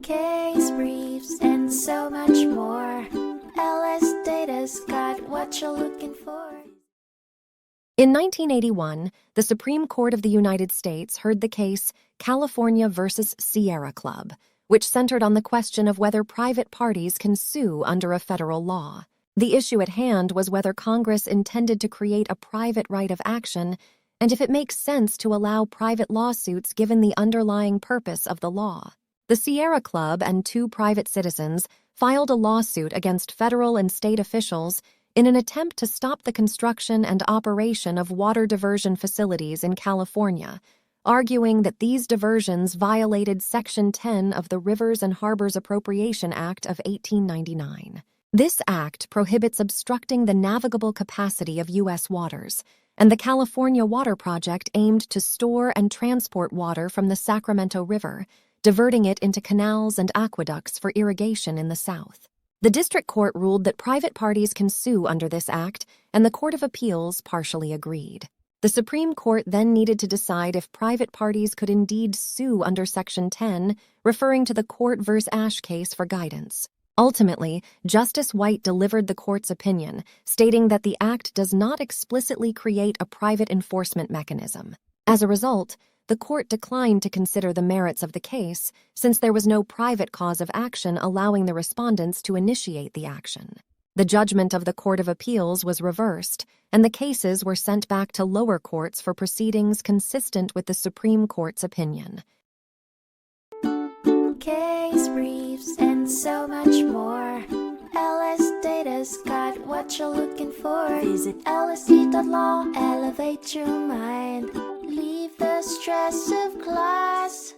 case briefs, and so much more. LSData's got what you're looking for. In 1981, the Supreme Court of the United States heard the case California versus Sierra Club, which centered on the question of whether private parties can sue under a federal law. The issue at hand was whether Congress intended to create a private right of action and if it makes sense to allow private lawsuits given the underlying purpose of the law. The Sierra Club and two private citizens filed a lawsuit against federal and state officials in an attempt to stop the construction and operation of water diversion facilities in California, arguing that these diversions violated Section 10 of the Rivers and Harbors Appropriation Act of 1899. This act prohibits obstructing the navigable capacity of U.S. waters, and the California Water Project aimed to store and transport water from the Sacramento River, diverting it into canals and aqueducts for irrigation in the South. The district court ruled that private parties can sue under this act, and the Court of Appeals partially agreed. The Supreme Court then needed to decide if private parties could indeed sue under Section 10, referring to the Cort v. Ash case for guidance. Ultimately, Justice White delivered the court's opinion, stating that the act does not explicitly create a private enforcement mechanism. As a result, the court declined to consider the merits of the case since there was no private cause of action allowing the respondents to initiate the action. The judgment of the Court of Appeals was reversed, and the cases were sent back to lower courts for proceedings consistent with the Supreme Court's opinion. Case briefs, and so much more. LSData's got what you're looking for. Visit lsd.law, elevate your mind. Leave the stress of class.